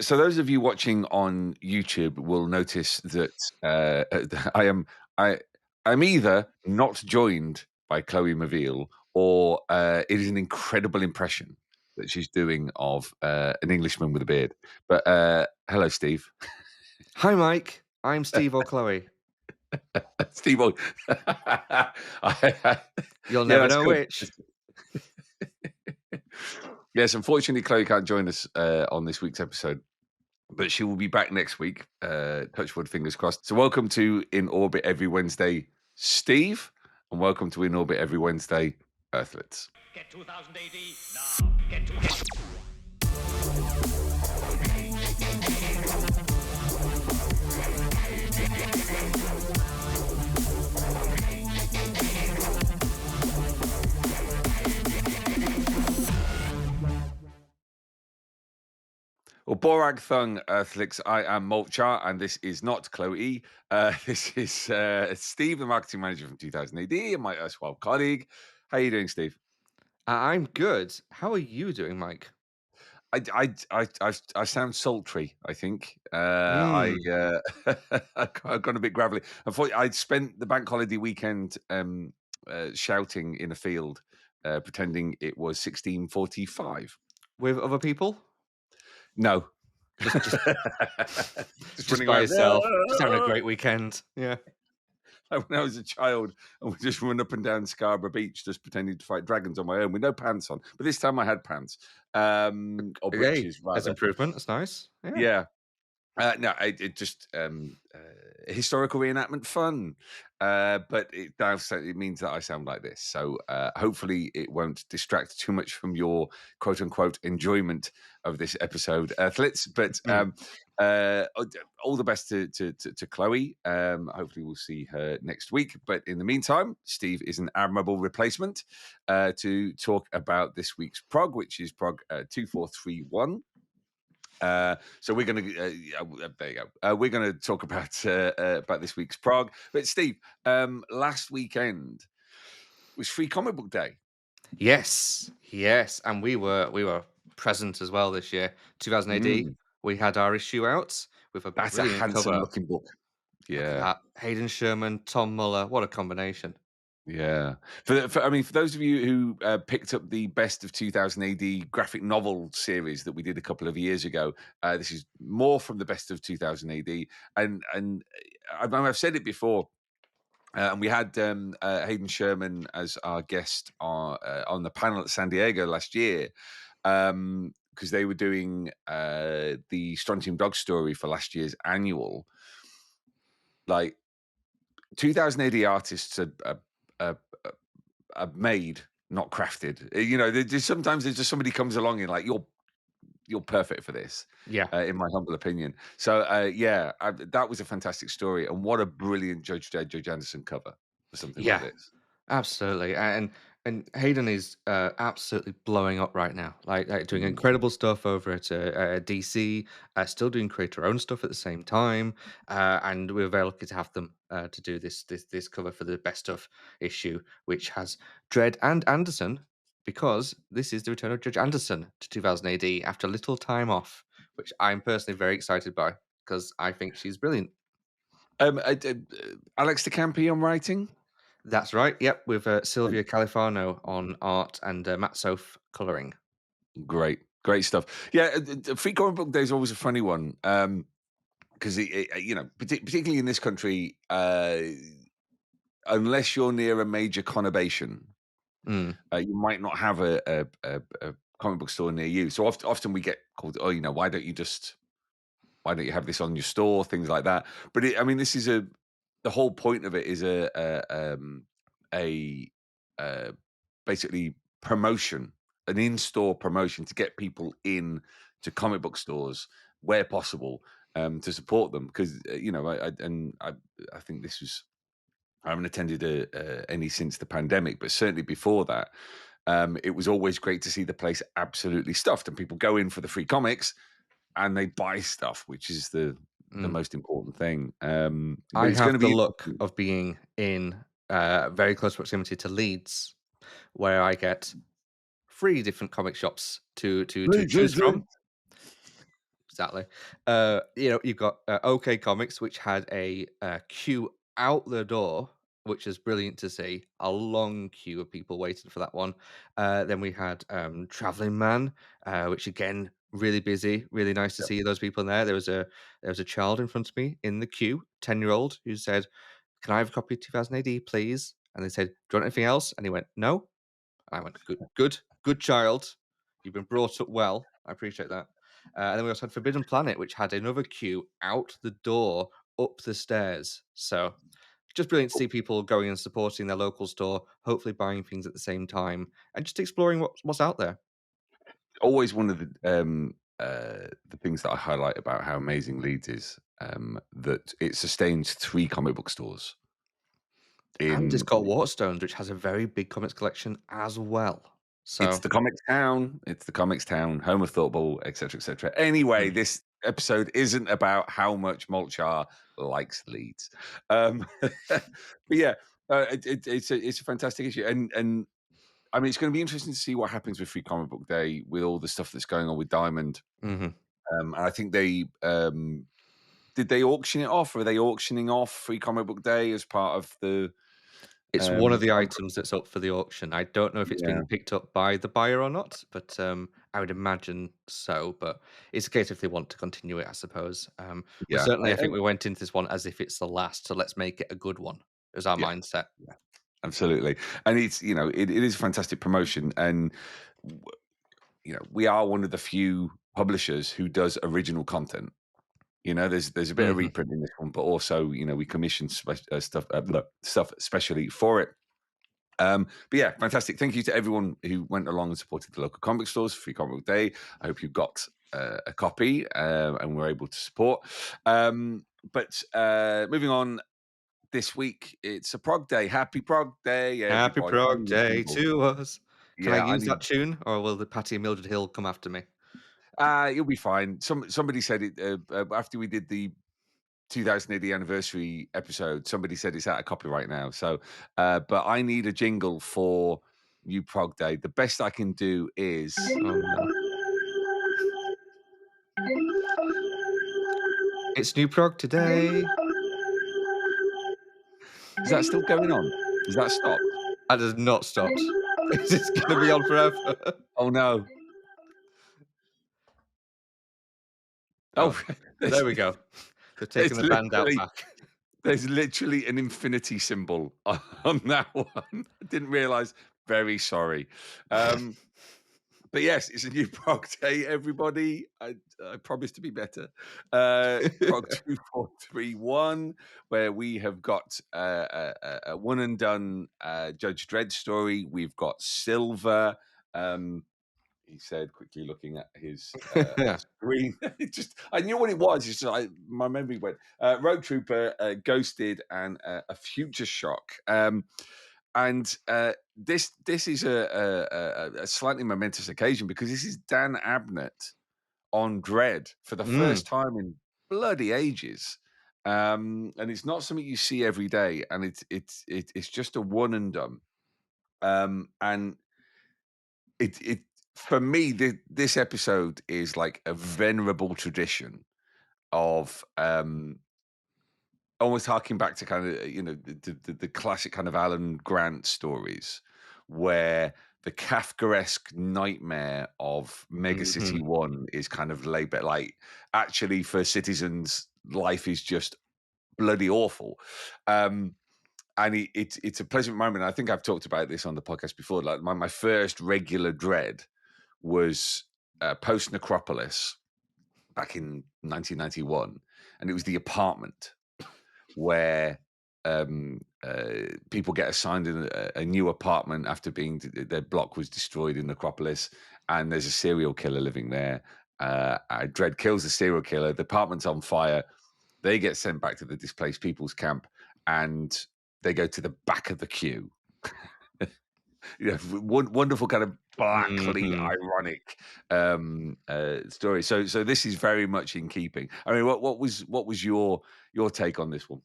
So those of you watching on YouTube will notice that I am I I'm either not joined by Chloe Maville or it is an incredible impression that she's doing of an Englishman with a beard. But hello, Steve. Hi, Mike. I'm Steve or Chloe. Steve. You'll Yeah, never that's know good. which. Yes, unfortunately, Chloe can't join us on this week's episode. But she will be back next week. Touchwood, fingers crossed. So, welcome to In Orbit Every Wednesday, Steve, and welcome to In Orbit Every Wednesday, Earthlets. Get 2000 AD now. Get. Well, Borag Thung, Earthlets, I am Molch-R, and this is not KLO-E. This is Steve, the marketing manager from 2000 AD, and my erstwhile colleague. How are you doing, Steve? I'm good. How are you doing, Mike? I sound sultry. I think Mm. I've gone a bit gravelly. Unfortunately, I'd spent the bank holiday weekend shouting in a field, pretending it was 1645. With other people? No, Just, just, just just running by around. yourself. Just having a great weekend. Yeah. Like when I was a child, and we just run up and down Scarborough Beach, just pretending to fight dragons on my own with no pants on. But this time I had pants, or Okay. breeches That's rather. improvement. That's nice. Yeah. Yeah. No, it just historical reenactment fun, but it means that I sound like this. So hopefully it won't distract too much from your quote unquote enjoyment of this episode, Athletes. But all the best to Chloe. Hopefully we'll see her next week. But in the meantime, Steve is an admirable replacement to talk about this week's prog, which is prog 2431. So we're going to there you go. We're going to talk about this week's prog. But Steve, last weekend was Free Comic Book Day. Yes. Yes. And we were present as well this year. 2000 AD. We had our issue out with a That's a brilliant handsome cover. looking book. Look at Yeah, that. Hayden Sherman, Tom Muller. What a combination. yeah. For those of you who picked up the Best of 2000 AD graphic novel series that we did a couple of years ago, this is more from the Best of 2000 AD, and I've said it before. And we had Hayden Sherman as our guest on the panel at San Diego last year because they were doing the Strontium Dog story for last year's annual. Like 2000 AD artists are made, not crafted. You know, sometimes there's just somebody comes along and like you're perfect for this. Yeah. In my humble opinion. So that was a fantastic story, and what a brilliant Judge Dredd, Judge Anderson cover for something like Yeah. this. Absolutely, and Hayden is absolutely blowing up right now. Like doing Mm. incredible stuff over at DC. Still doing create her own stuff at the same time, and we're very lucky to have them to do this cover for the best of issue, which has Dredd and Anderson, because this is the return of Judge Anderson to 2000 AD after a little time off, which I'm personally very excited by because I think she's brilliant. Alex DeCampi on writing. That's right. Yep, with Sylvia Califano on art and Matt Soph coloring. Great stuff. Yeah, Free Comic Book Day is always a funny one because particularly in this country, unless you're near a major conurbation, you might not have a comic book store near you. So often we get called, oh, why don't you have this on your store, things like that. But this is the whole point of it is a basically promotion, an in-store promotion to get people in to comic book stores where possible to support them because I think this was, I haven't attended any since the pandemic, but certainly before that, it was always great to see the place absolutely stuffed and people go in for the free comics and they buy stuff, which is the most important thing. But I it's going have to the be luck of being in very close proximity to Leeds, where I get 3 different comic shops to choose from. Exactly. You've got OK Comics, which had a queue out the door, which is brilliant to see. A long queue of people waiting for that one. Then we had Traveling Man, which again really busy. Really nice to see those people in there. There was a child in front of me in the queue, 10-year-old, who said, "Can I have a copy of 2000 AD, please?" And they said, "Do you want anything else?" And he went, "No." I went, "Good, good, good child. You've been brought up well. I appreciate that." And then we also had Forbidden Planet, which had another queue out the door, up the stairs. So just brilliant to see people going and supporting their local store, hopefully buying things at the same time, and just exploring what's out there. Always one of the things that I highlight about how amazing Leeds is, that it sustains 3 comic book stores And it's in got Waterstones, which has a very big comics collection as well. it's So, the comics town, home of Thought Ball, etc., etc. Anyway, mm, this episode isn't about how much Molch-R likes Leeds. But yeah, it's a fantastic issue, and I mean, it's gonna be interesting to see what happens with Free Comic Book Day, with all the stuff that's going on with Diamond. mhm. And I think did they auction it off? Or are they auctioning off Free Comic Book Day as part of the It's one of the Comic items Book? that's up for the auction. I don't know if it's Yeah, been picked up by the buyer or not, but, I would imagine so, but it's a case if they want to continue it, I suppose. We yeah, certainly, I think we went into this one as if it's the last, so let's make it a good one, is our yeah, mindset. yeah, absolutely. And it's it is fantastic promotion, and we are one of the few publishers who does original content. There's a bit of Mhm. reprint in this one, but also we commission stuff especially for it. But yeah, fantastic. Thank you to everyone who went along and supported the local comic stores for Free Comic Book Day. I hope you got a copy and were able to support. But moving on, this week it's a prog day. Happy prog day, Happy everybody. I Prog need a Day jingle. to us. Can I Yeah, I use need. that tune, or will the Patty and Mildred Hill come after me? You'll be fine. Somebody said it after we did the 2080 anniversary episode. Somebody said it's out of copyright now. So, but I need a jingle for New Prog Day. The best I can do is. Oh, no. It's New Prog today. Is that still going on? Is that stopped? That has not stopped. Is this gonna be on forever? Oh no! Oh, Oh, there there's we go. They've taken there's the band out literally back. there's literally an infinity symbol on that one. I didn't realise. Very sorry. But yes, it's a new Prog day, everybody. I promise to be better. Prog 2431, where we have got a one and done Judge Dredd story. We've got Silver. Um, he said, quickly looking at his screen. I knew what it was. It's just, my memory went. Road Trooper, Ghosted, and a Future Shock. And this is a slightly momentous occasion because this is Dan Abnett on Dread for the Mm. first time in bloody ages. And it's not something you see every day, and it's just a one and done. And it for me, this episode is like a venerable tradition of almost harking back to kind of the classic kind of Alan Grant stories, where the Kafkaesque nightmare of Mega Mhm. City One is kind of laid bare. Like, actually, for citizens, life is just bloody awful. And it's a pleasant moment. I think I've talked about this on the podcast before. Like, my first regular dread was post Necropolis back in 1991, and it was the apartment where people get assigned a new apartment after their block was destroyed in Necropolis, and there's a serial killer living there. Dredd kills the serial killer. The apartment's on fire. They get sent back to the displaced people's camp, and they go to the back of the queue. Wonderful kind of blackly Mhm. ironic story. So this is very much in keeping. I mean, what was your take on this one?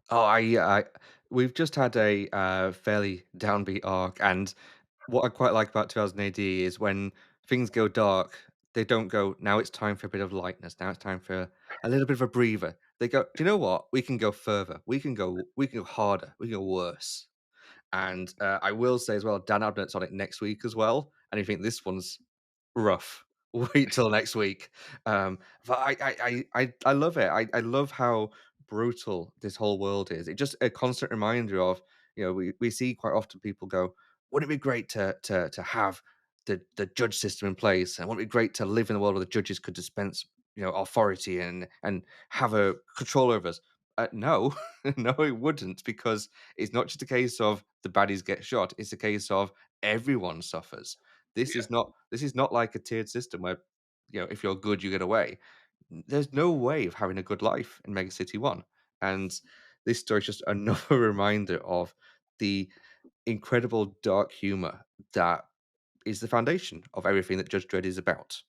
Oh, we've just had a fairly downbeat arc, and what I quite like about 2000 AD is when things go dark, They don't go, "Now it's time for a bit of lightness. Now it's time for a little bit of a breather." They go, "Do you know what? We can go further. We can go harder. We can go worse." And, I will say as well, Dan Abnett's on it next week as well, and you think this one's rough. Wait till next week. But I love it. I love how brutal this whole world is. It's just a constant reminder of, we see quite often people go, "Wouldn't it be great to have the judge system in place? And wouldn't it be great to live in a world where the judges could dispense, authority and have a control over us?" No, no, it wouldn't, because it's not just a case of the baddies get shot. It's a case of everyone suffers. This is not like a tiered system where, if you're good, you get away. There's no way of having a good life in Mega City 1. And this story is just another reminder of the incredible dark humor that is the foundation of everything that Judge Dredd is about.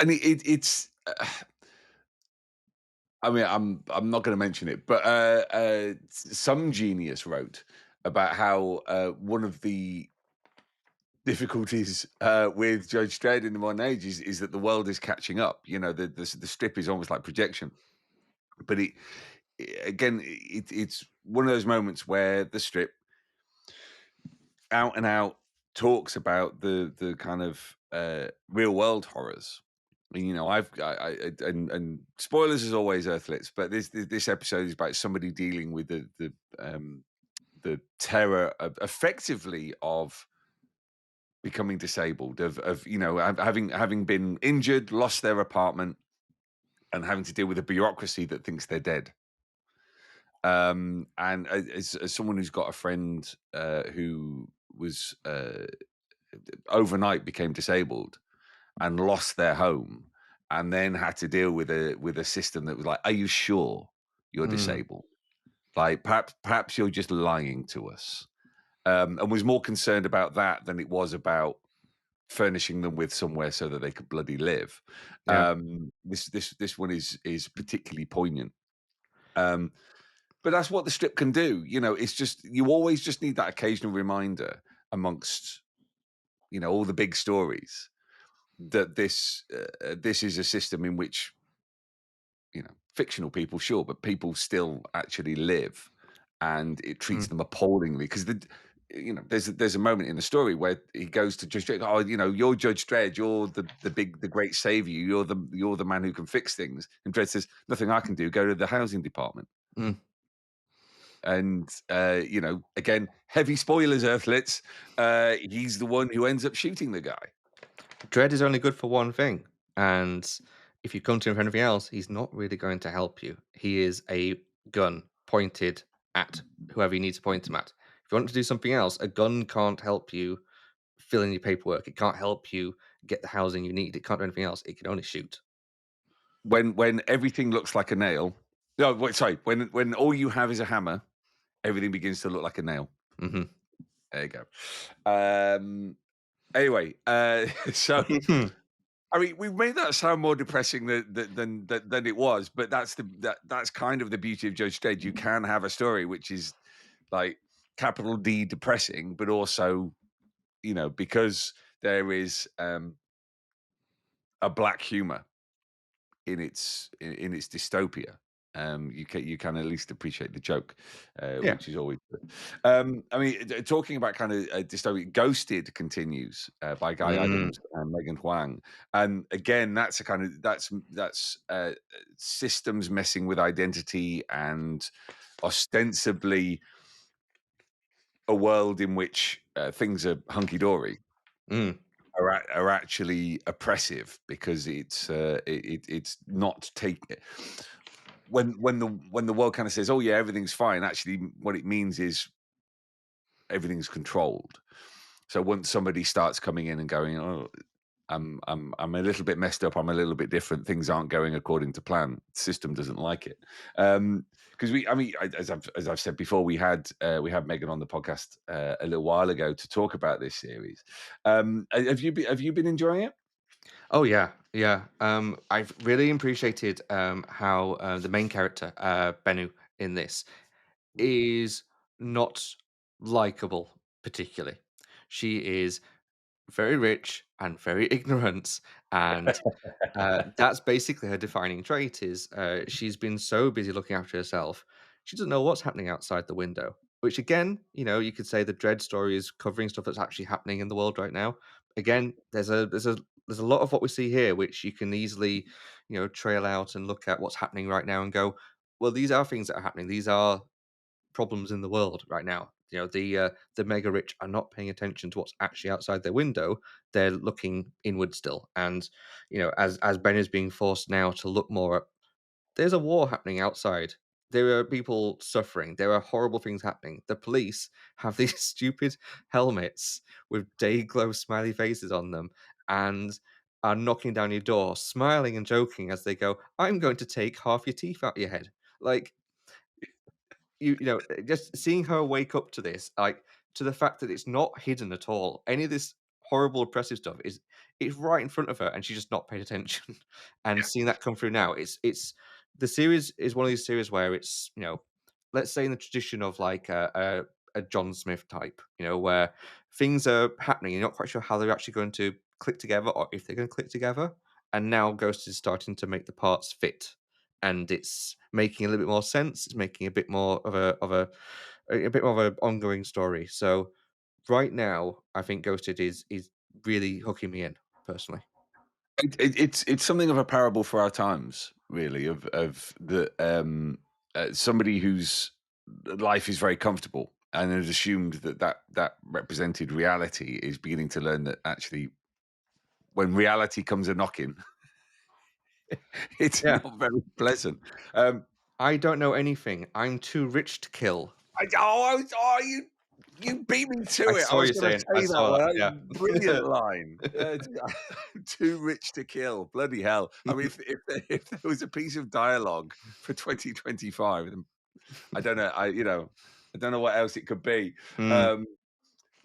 And it's. I mean, I'm not going to mention it, but some genius wrote about how one of the difficulties with Judge Dredd in the modern age is that the world is catching up. You know, the strip is almost like projection, but it's one of those moments where the strip out and out talks about the kind of real world horrors. You know, and spoilers as always, Earthlets, but this episode is about somebody dealing with the terror of effectively of becoming disabled, of having been injured, lost their apartment, and having to deal with a bureaucracy that thinks they're dead. And as someone who's got a friend who was overnight became disabled and lost their home, and then had to deal with a system that was like, "Are you sure you're Mm, disabled? Like, perhaps you're just lying to us." And was more concerned about that than it was about furnishing them with somewhere so that they could bloody live. yeah. This one is particularly poignant. Um, but that's what the strip can do. You know, it's just you always just need that occasional reminder amongst all the big stories that this is a system in which fictional people, sure, but people still actually live, and it treats Mm, them appallingly because there's a moment in the story where he goes to Judge Dredd. Oh, you're Judge Dredd. You're the great savior. You're the man who can fix things. And Dredd says, "Nothing I can do. Go to the housing department." mm. And again, heavy spoilers, Earthlets. He's the one who ends up shooting the guy. Dread is only good for one thing, and if you come to him for anything else, he's not really going to help you. He is a gun pointed at whoever you need to point him at. If you want to do something else, a gun can't help you fill in your paperwork. It can't help you get the housing you need. It can't do anything else. It can only shoot. When everything looks like a nail. No, wait, sorry. When all you have is a hammer, everything begins to look like a nail. Hmm. There you go. Anyway, so I mean, we've made that sound more depressing than it was, but that's kind of the beauty of Judge Dredd. You can have a story which is like capital D depressing, but also because there is a black humor in its dystopia. You can at least appreciate the joke, Yeah. which is always good. I mean, talking about kind of dystopia, Ghosted continues by Guy Mm, Adams and Megan Huang, and again, that's a kind of that's systems messing with identity and ostensibly a world in which things are hunky dory mm, are actually oppressive because it's not take when the world kind of says, "Oh yeah, everything's fine." Actually, what it means is everything's controlled. So once somebody starts coming in and going, "Oh, I'm a little bit messed up. I'm a little bit different. Things aren't going according to plan." The system doesn't like it. Because as I've said before, we had Megan on the podcast a little while ago to talk about this series. Have you been enjoying it? Oh yeah, yeah. I've really appreciated how the main character, Bennu, in this is not likable particularly. She is very rich and very ignorant, and that's basically her defining trait. Is she's been so busy looking after herself, she doesn't know what's happening outside the window. Which again, you could say the Dread story is covering stuff that's actually happening in the world right now. Again, there's a lot of what we see here, which you can easily, trail out and look at what's happening right now and go, well, these are things that are happening. These are problems in the world right now. The mega rich are not paying attention to what's actually outside their window. They're looking inward still, and as Ben is being forced now to look more at, there's a war happening outside. There are people suffering. There are horrible things happening. The police have these stupid helmets with day glow smiley faces on them and are knocking down your door, smiling and joking as they go, "I'm going to take half your teeth out your head." Like, just seeing her wake up to this, like, to the fact that it's not hidden at all. Any of this horrible oppressive stuff is it's right in front of her, and she's just not paid attention. And seeing that come through now, it's the series is one of these series where it's, let's say in the tradition of like a John Smith type, where things are happening, you're not quite sure how they're actually going to click together or if they're going to click together. And now Ghost is starting to make the parts fit, and it's making a little bit more sense. It's making a bit more of a bit more of an ongoing story. So right now, I think Ghosted is really hooking me in personally. It's something of a parable for our times, really, of the somebody whose life is very comfortable and has assumed that represented reality is beginning to learn that actually, when reality comes a knocking, it's Yeah. not very pleasant. Um, I don't know anything. I'm too rich to kill. you beat me to I it. I saw was you going to saying. I say that saw one. that. That is Yeah. a brilliant line. Too rich to kill. Bloody hell. I mean, if there was a piece of dialogue for 2025, then I don't know. I don't know what else it could be. Mm. Um,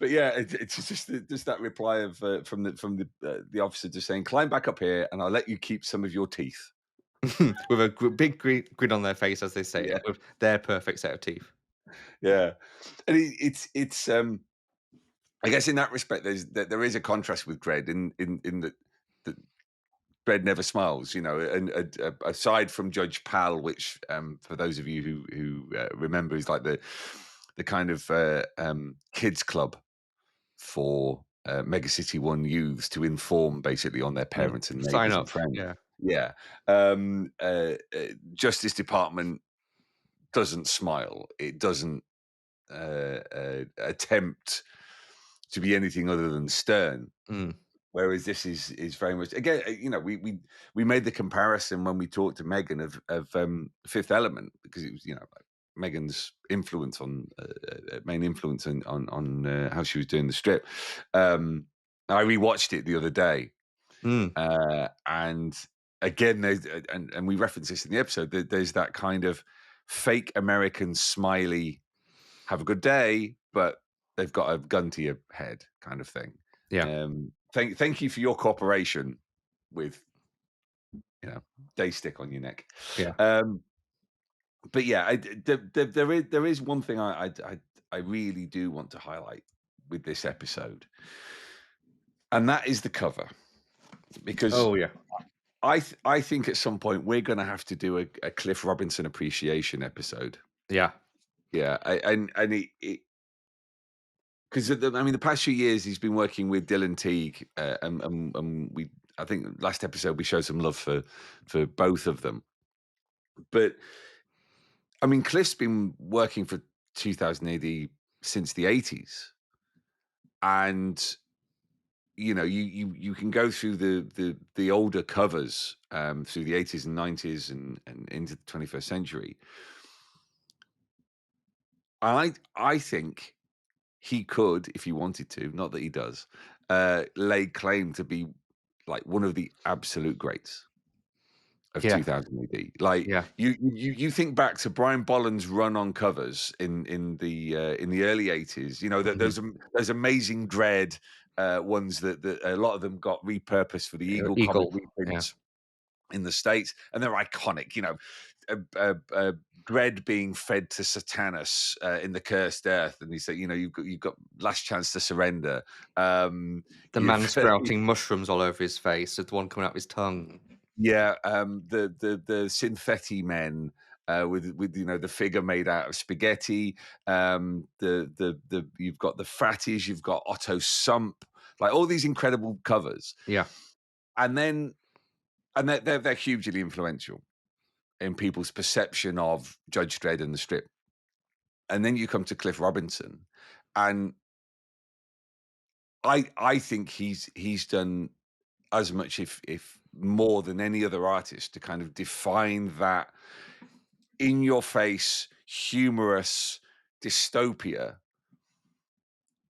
but yeah, it's just that reply of from the officer just saying, "Climb back up here, and I'll let you keep some of your teeth." With a big grin on their face as they say Yeah, it, with their perfect set of teeth. yeah, and it's. I guess in that respect, there is a contrast with Dredd in that Dredd never smiles, and aside from Judge Pal, which for those of you who remember is like the kind of kids club for Mega City One youths to inform basically on their Mm. parents and Sign neighbors and up. friends. Yeah. Yeah, Justice Department doesn't smile. It doesn't attempt to be anything other than stern. Mm. Whereas this is very much again, we made the comparison when we talked to Megan of Fifth Element, because it was like Megan's influence on main influence on how she was doing the strip. I rewatched it the other day, Mm. and again, and we referenced this in the episode. There's that kind of fake American smiley, have a good day, but they've got a gun to your head kind of thing. Yeah. Thank you for your cooperation with day stick on your neck. Yeah. Um, but yeah, there is one thing I really do want to highlight with this episode, and that is the cover, because Oh, yeah. I think at some point we're going to have to do a Cliff Robinson appreciation episode. Yeah. Yeah, and it because I mean, the past few years he's been working with Dylan Teague, and I think last episode we showed some love for both of them. But I mean, Cliff's been working for 2000 AD since the 80s, and you can go through the older covers through the 80s and 90s and into the 21st century. I think he could, if he wanted to, not that he does, lay claim to be like one of the absolute greats of Yeah. 2000 AD. Like Yeah. you think back to Brian Bolland's run on covers in the early 80s. Mhm. Those amazing Dread ones that a lot of them got repurposed for the Eagle comic Eagle. Yeah. reprints. in the States, and they're iconic. Dredd being fed to Satanus in the Cursed Earth, and he said, you've got last chance to surrender. The man You've sprouting mushrooms all over his face with one coming out of his tongue. yeah, the synthetti men. With the figure made out of spaghetti, the you've got the Fratties, you've got Otto Sump, like all these incredible covers, Yeah. and they're hugely influential in people's perception of Judge Dredd and the strip. And then you come to Cliff Robinson, and I think he's done as much, if more than any other artist, to kind of define that in your face, humorous dystopia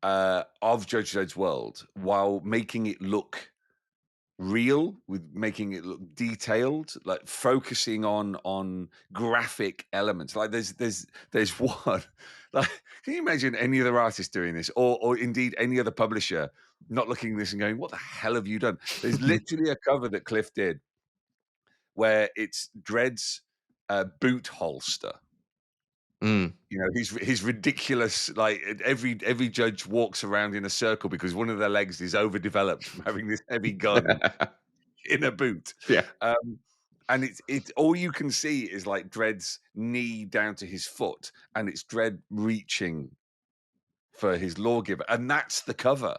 of Judge Dredd's world, while making it look real, with making it look detailed, like focusing on graphic elements. Like there's one, like, can you imagine any other artist doing this, or indeed any other publisher not looking at this and going, what the hell have you done? There's literally a cover that Cliff did where it's Dredd's boot holster. Mm. His ridiculous, like, every judge walks around in a circle because one of their legs is overdeveloped from having this heavy gun in a boot. Yeah. And it's all you can see is like Dredd's knee down to his foot, and it's Dredd reaching for his lawgiver, and that's the cover.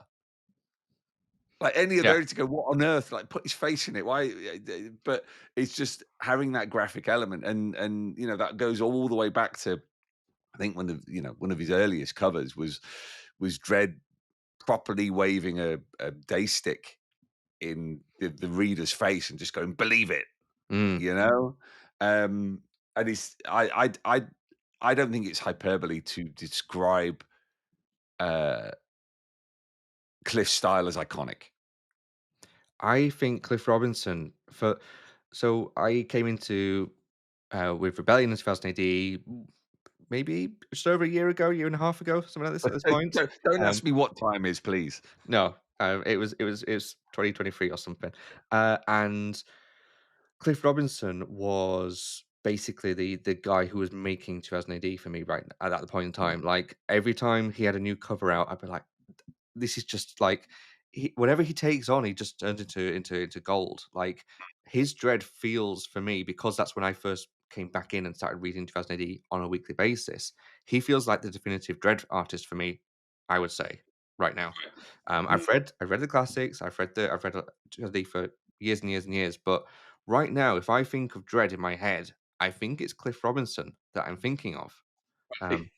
Like any Yeah. other to go, what on earth? Like, put his face in it. Why? But it's just having that graphic element, and that goes all the way back to, I think, one of his earliest covers was Dredd properly waving a day stick in the reader's face and just going, believe it. Mm. And it's I don't think it's hyperbole to describe Cliff's style as iconic. I think Cliff Robinson so I came into with Rebellion in 2000 AD, maybe just over a year and a half ago, something like this at this point. Don't Um, ask me what time is, please. no, it was 2023 or something. And Cliff Robinson was basically the guy who was making 2000 AD for me right at that point in time. Like every time he had a new cover out, I'd be like, this is just like whatever he takes on, he just turns into gold. Like his Dread feels for me, because that's when I first came back in and started reading 2000 AD on a weekly basis. He feels like the definitive Dread artist for me, I would say, right now. Mm. I've read the classics, I've read 2000 AD for years and years and years, but right now, if I think of Dread in my head, I think it's Cliff Robinson that I'm thinking of. Um,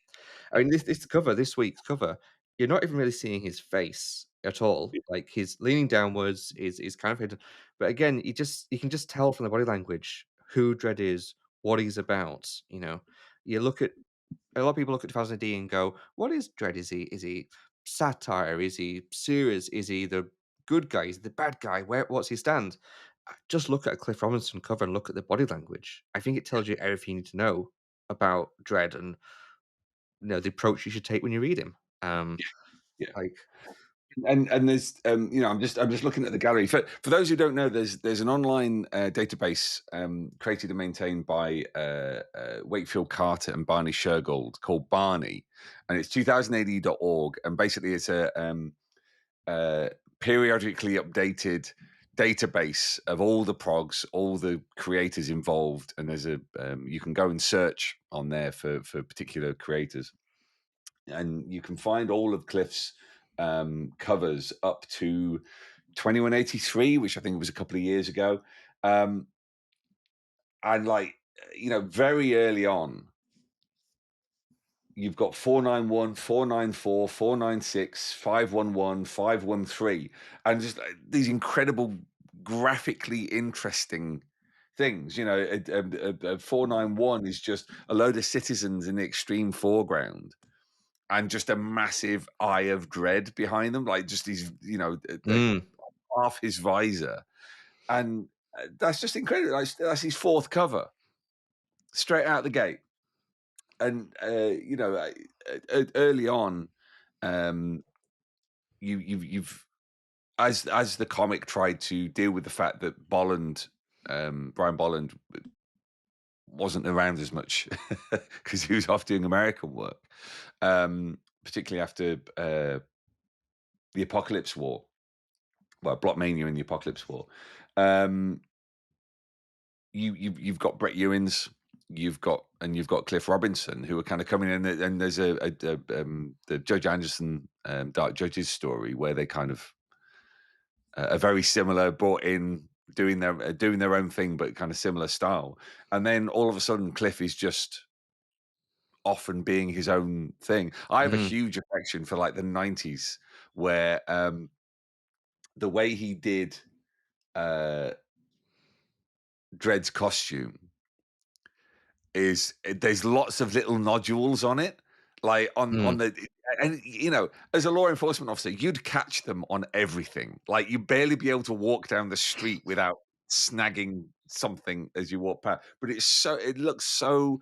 I mean, this cover, this week's cover, you're not even really seeing his face at all. Like he's leaning downwards, is kind of hidden. But again, you can just tell from the body language who Dredd is, what he's about. You look at a lot of people look at 2000 AD and go, "What is Dredd? Is he satire? Is he serious? Is he the good guy? Is he the bad guy? What's he stand?" Just look at a Cliff Robinson cover and look at the body language. I think it tells you everything you need to know about Dredd and the approach you should take when you read him. Yeah. Like, And there's I'm just looking at the gallery. For those who don't know, there's an online database created and maintained by Wakefield Carter and Barney Shergold called Barney, and it's 2000ad.org, and basically it's a periodically updated database of all the progs, all the creators involved, and there's you can go and search on there for particular creators, and you can find all of Cliff's covers up to 2183, which I think was a couple of years ago. And like, very early on, you've got 491, 494, 496, 511, 513, and just these incredible graphically interesting things. 491 is just a load of citizens in the extreme foreground and just a massive eye of dread behind them, like just these, half his visor. And that's just incredible. That's his fourth cover, straight out the gate. And early on, you've as the comic tried to deal with the fact that Bolland Brian Bolland wasn't around as much because he was off doing American work, particularly after the Apocalypse War, well, Blockmania and the Apocalypse War. You've got Brett Ewins, you've got Cliff Robinson, who are kind of coming in, and there's the Judge Anderson Dark Judges story where they kind of are very similar, brought in doing their own thing, but kind of similar style, and then all of a sudden Cliff is just often being his own thing. I have a huge affection for like the 90s where the way he did Dredd's costume is there's lots of little nodules on it, like on the, and as a law enforcement officer, you'd catch them on everything. Like you'd barely be able to walk down the street without snagging something as you walk past. But it looks so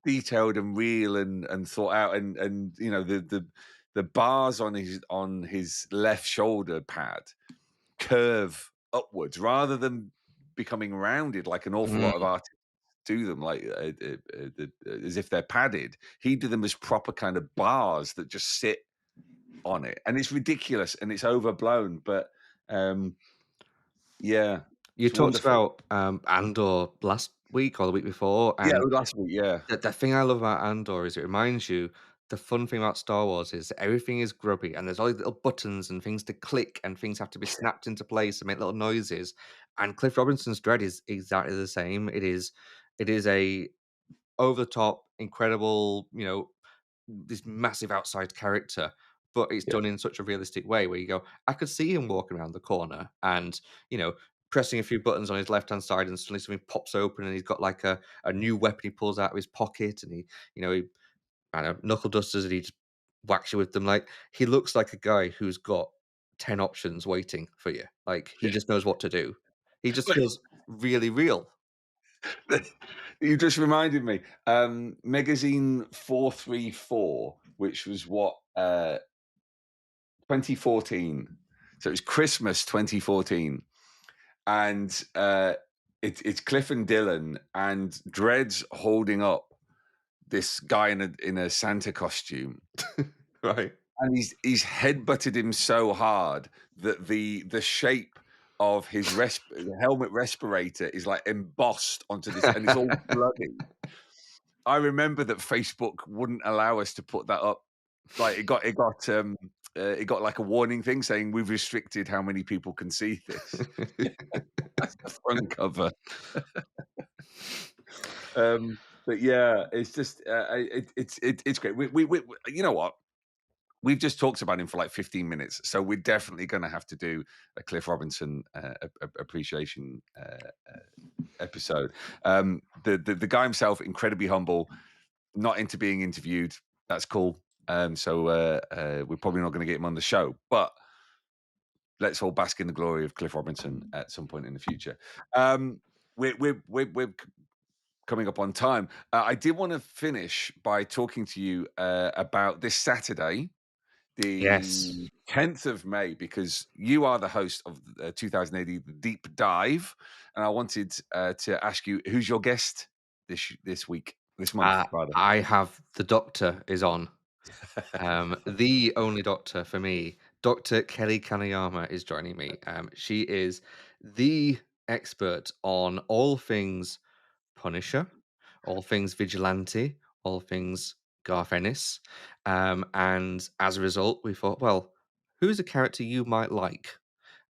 detailed and real and thought out, and the bars on his left shoulder pad curve upwards rather than becoming rounded like an awful lot of artists do them, like as if they're padded. He did them as proper kind of bars that just sit on it, and it's ridiculous and it's overblown, but yeah, You it's talked wonderful. about Andor last week or the week before, Yeah, and last week, yeah. the thing I love about Andor is it reminds you the fun thing about Star Wars is everything is grubby and there's all these little buttons and things to click and things have to be snapped into place and make little noises. And Cliff Robinson's Dread is exactly the same. It is a over the top, incredible, this massive outside character, but it's Yeah. done in such a realistic way where you go, I could see him walking around the corner and, pressing a few buttons on his left hand side and suddenly something pops open and he's got like a new weapon he pulls out of his pocket and he I don't know, knuckle dusters and he just whacks you with them. Like he looks like a guy who's got 10 options waiting for you. Like he just knows what to do. He just feels really real. You just reminded me. Magazine 434, which was what 2014. So it was Christmas 2014, and it's Cliff and Dylan, and Dredd's holding up this guy in a Santa costume, Right. and he's headbutted him so hard that the shape of his helmet respirator is like embossed onto this, and it's all bloody. I remember that Facebook wouldn't allow us to put that up. Like it got like a warning thing saying we've restricted how many people can see this. That's the front cover. But yeah, it's just it's great. We you know what? We've just talked about him for like 15 minutes, so we're definitely going to have to do a Cliff Robinson appreciation episode. The guy himself, incredibly humble, not into being interviewed. That's cool. So we're probably not going to get him on the show, but let's all bask in the glory of Cliff Robinson at some point in the future. We're coming up on time. I did want to finish by talking to you about this Saturday, Yes. the 10th of May, because you are the host of 2080 The Deep Dive, and I wanted to ask you who's your guest this month rather. I have the doctor is on. The only doctor for me, Dr. Kelly Kanayama is joining me. She is the expert on all things Punisher, all things Vigilante, all things Garth Ennis. And as a result, we thought, well, who's a character you might like?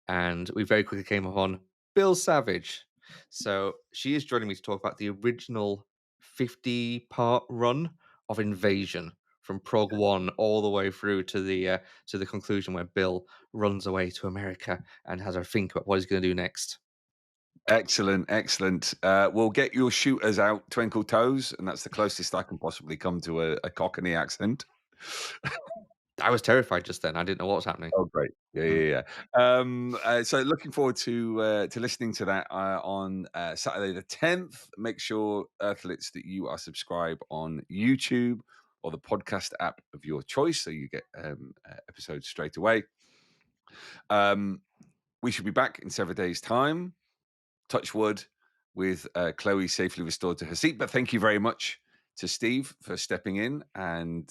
And we very quickly came upon Bill Savage. So she is joining me to talk about the original 50-part run of Invasion from Prog 1 all the way through to the conclusion where Bill runs away to America and has her think about what he's going to do next. Excellent, excellent. We'll get your shooters out, Twinkle Toes, and that's the closest I can possibly come to a Cockney accent. I was terrified just then. I didn't know what was happening. Oh, great! Yeah, Mm. yeah, yeah. So looking forward to listening to that on Saturday the 10th. Make sure, Earthlets, that you are subscribed on YouTube or the podcast app of your choice, so you get episodes straight away. We should be back in 7 days' time. touch wood, with KLO-E safely restored to her seat. But thank you very much to Steve for stepping in and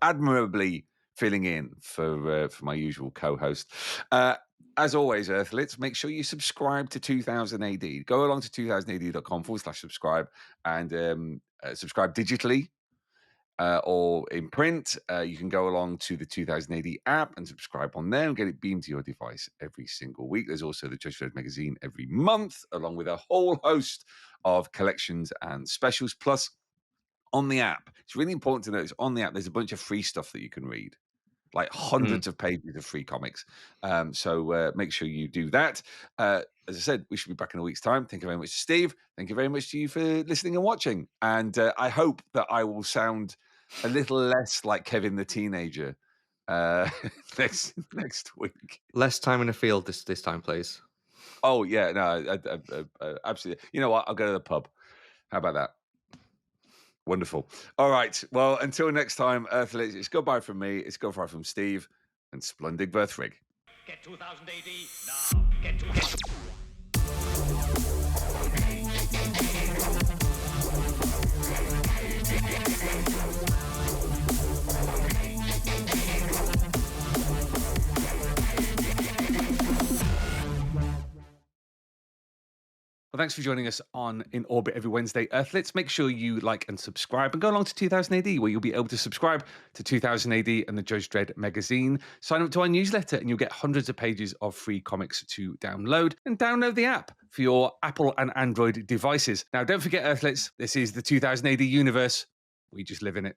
admirably filling in for my usual co-host. As always, Earthlets, make sure you subscribe to 2000 AD. Go along to 2000ad.com/subscribe and subscribe digitally or in print. You can go along to the 2000 AD app and subscribe on there and get it beamed to your device every single week. There's also the Judge Dredd magazine every month, along with a whole host of collections and specials. Plus, on the app, it's really important to notice on the app, there's a bunch of free stuff that you can read. Like hundreds of pages of free comics. So make sure you do that. As I said, we should be back in a week's time. Thank you very much to Steve. Thank you very much to you for listening and watching. And I hope that I will sound a little less like Kevin the Teenager next week. Less time in the field this time, please. Oh, yeah. No, I absolutely. You know what? I'll go to the pub. How about that? Wonderful. All right. Well, until next time, Earthlings, it's goodbye from me. It's goodbye from Steve and Splendid Berthrig. Get 2000 AD now. Get to hit. Well, thanks for joining us on In Orbit every Wednesday, Earthlets. Make sure you like and subscribe and go along to 2000 AD, where you'll be able to subscribe to 2000 AD and the Judge Dredd magazine. Sign up to our newsletter and you'll get hundreds of pages of free comics to download. And download the app for your Apple and Android devices. Now, don't forget, Earthlets, this is the 2000 AD universe. We just live in it.